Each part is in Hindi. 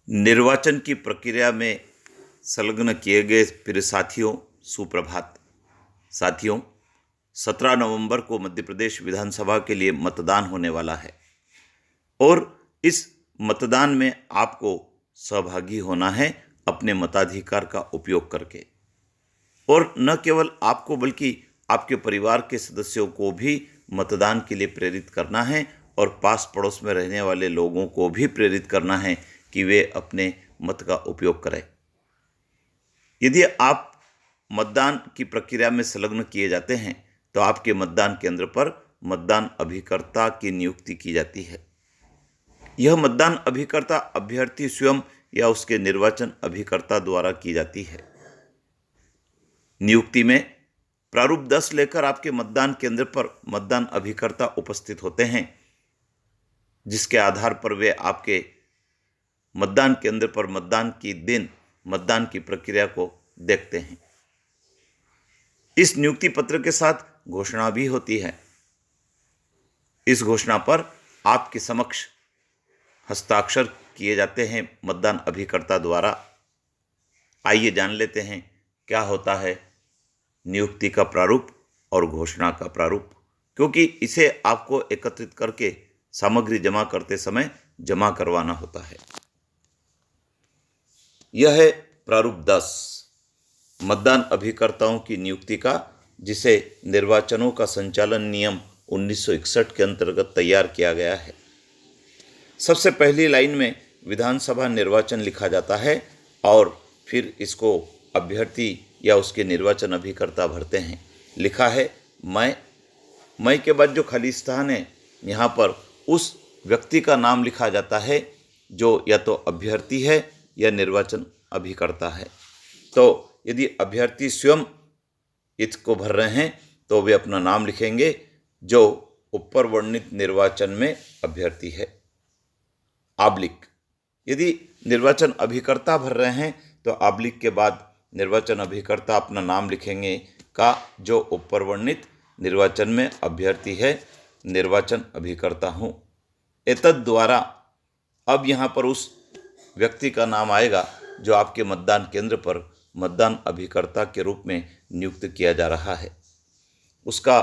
निर्वाचन की प्रक्रिया में संलग्न किए गए प्रिय साथियों, सुप्रभात। साथियों, 17 नवंबर को मध्य प्रदेश विधानसभा के लिए मतदान होने वाला है और इस मतदान में आपको सहभागी होना है अपने मताधिकार का उपयोग करके। और न केवल आपको बल्कि आपके परिवार के सदस्यों को भी मतदान के लिए प्रेरित करना है और पास पड़ोस में रहने वाले लोगों को भी प्रेरित करना है कि वे अपने मत का उपयोग करें। यदि आप मतदान की प्रक्रिया में संलग्न किए जाते हैं तो आपके मतदान केंद्र पर मतदान अभिकर्ता की नियुक्ति की जाती है। यह मतदान अभिकर्ता अभ्यर्थी स्वयं या उसके निर्वाचन अभिकर्ता द्वारा की जाती है। नियुक्ति में प्रारूप 10 लेकर आपके मतदान केंद्र पर मतदान अभिकर्ता उपस्थित होते हैं, जिसके आधार पर वे आपके मतदान केंद्र पर मतदान की दिन मतदान की प्रक्रिया को देखते हैं। इस नियुक्ति पत्र के साथ घोषणा भी होती है। इस घोषणा पर आपके समक्ष हस्ताक्षर किए जाते हैं मतदान अभिकर्ता द्वारा। आइए जान लेते हैं क्या होता है नियुक्ति का प्रारूप और घोषणा का प्रारूप, क्योंकि इसे आपको एकत्रित करके सामग्री जमा करते समय जमा करवाना होता है। यह है प्रारूप 10 मतदान अभिकर्ताओं की नियुक्ति का, जिसे निर्वाचनों का संचालन नियम 1961 के अंतर्गत तैयार किया गया है। सबसे पहली लाइन में विधानसभा निर्वाचन लिखा जाता है और फिर इसको अभ्यर्थी या उसके निर्वाचन अभिकर्ता भरते हैं। लिखा है मैं के बाद जो खाली स्थान है, यहाँ पर उस व्यक्ति का नाम लिखा जाता है जो या तो अभ्यर्थी है या निर्वाचन अभिकर्ता है। तो यदि अभ्यर्थी स्वयं इसको भर रहे हैं तो वे अपना नाम लिखेंगे जो ऊपर वर्णित निर्वाचन में अभ्यर्थी है। आब्लिक यदि निर्वाचन अभिकर्ता भर रहे हैं तो आब्लिक के बाद निर्वाचन अभिकर्ता अपना नाम लिखेंगे का जो ऊपर वर्णित निर्वाचन में अभ्यर्थी है, निर्वाचन अभिकर्ता हूँ। एतद द्वारा अब यहाँ पर उस व्यक्ति का नाम आएगा जो आपके मतदान केंद्र पर मतदान अभिकर्ता के रूप में नियुक्त किया जा रहा है। उसका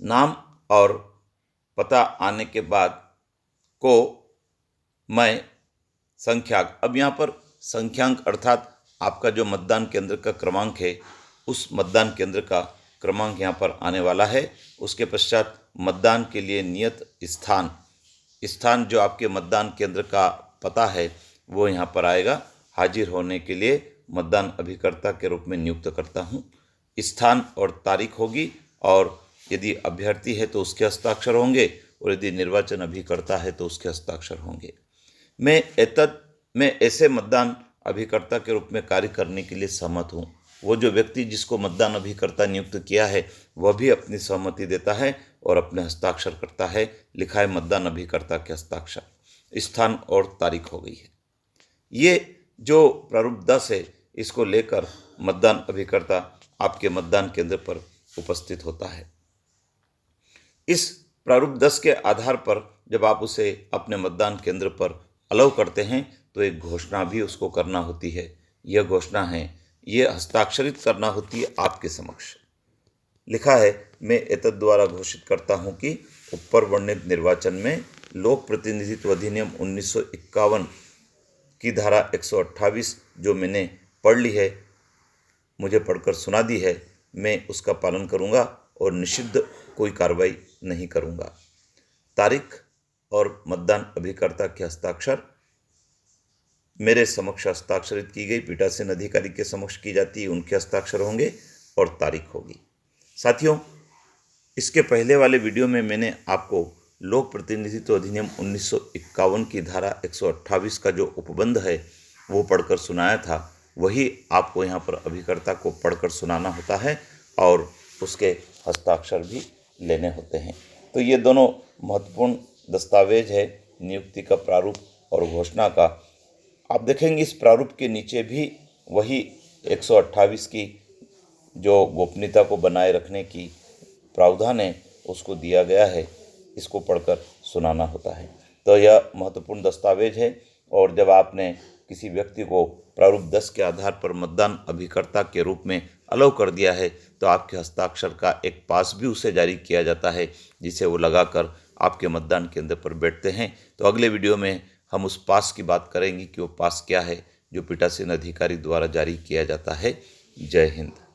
नाम और पता आने के बाद को मैं संख्याक, अब यहाँ पर संख्यांक अर्थात आपका जो मतदान केंद्र का क्रमांक है, उस मतदान केंद्र का क्रमांक यहाँ पर आने वाला है। उसके पश्चात मतदान के लिए नियत स्थान जो आपके मतदान केंद्र का पता है वो यहाँ पर आएगा। हाजिर होने के लिए मतदान अभिकर्ता के रूप में नियुक्त करता हूँ। स्थान और तारीख होगी और यदि अभ्यर्थी है तो उसके हस्ताक्षर होंगे और यदि निर्वाचन अभिकर्ता है तो उसके हस्ताक्षर होंगे। मैं ऐसे मतदान अभिकर्ता के रूप में कार्य करने के लिए सहमत हूँ। वो जो व्यक्ति जिसको मतदान अभिकर्ता नियुक्त किया है वह भी अपनी सहमति देता है और अपने हस्ताक्षर करता है। लिखा है मतदान अभिकर्ता के हस्ताक्षर, स्थान और तारीख हो गई है। ये जो प्रारूप 10 है, इसको लेकर मतदान अभिकर्ता आपके मतदान केंद्र पर उपस्थित होता है। इस प्रारूप 10 के आधार पर जब आप उसे अपने मतदान केंद्र पर अलाउ करते हैं तो एक घोषणा भी उसको करना होती है। यह घोषणा है, यह हस्ताक्षरित करना होती है आपके समक्ष। लिखा है, मैं एतद द्वारा घोषित करता हूँ कि ऊपर वर्णित निर्वाचन में लोक प्रतिनिधित्व अधिनियम 1951 की धारा 128 जो मैंने पढ़ ली है, मुझे पढ़कर सुना दी है, मैं उसका पालन करूँगा और निषिद्ध कोई कार्रवाई नहीं करूँगा। तारीख और मतदान अभिकर्ता के हस्ताक्षर मेरे समक्ष हस्ताक्षरित की गई, पीठासीन अधिकारी के समक्ष की जाती है, उनके हस्ताक्षर होंगे और तारीख होगी। साथियों, इसके पहले वाले वीडियो में मैंने आपको लोक प्रतिनिधित्व अधिनियम 1951 की धारा 128 का जो उपबंध है वो पढ़कर सुनाया था। वही आपको यहाँ पर अभिकर्ता को पढ़कर सुनाना होता है और उसके हस्ताक्षर भी लेने होते हैं। तो ये दोनों महत्वपूर्ण दस्तावेज है नियुक्ति का प्रारूप और घोषणा का। आप देखेंगे इस प्रारूप के नीचे भी वही 128 की जो गोपनीयता को बनाए रखने की प्रावधान है उसको दिया गया है। इसको पढ़कर सुनाना होता है। तो यह महत्वपूर्ण दस्तावेज है। और जब आपने किसी व्यक्ति को प्रारूप 10 के आधार पर मतदान अभिकर्ता के रूप में अलाउ कर दिया है तो आपके हस्ताक्षर का एक पास भी उसे जारी किया जाता है, जिसे वो लगाकर आपके मतदान केंद्र पर बैठते हैं। तो अगले वीडियो में हम उस पास की बात करेंगे कि वो पास क्या है जो पीठासीन अधिकारी द्वारा जारी किया जाता है। जय हिंद।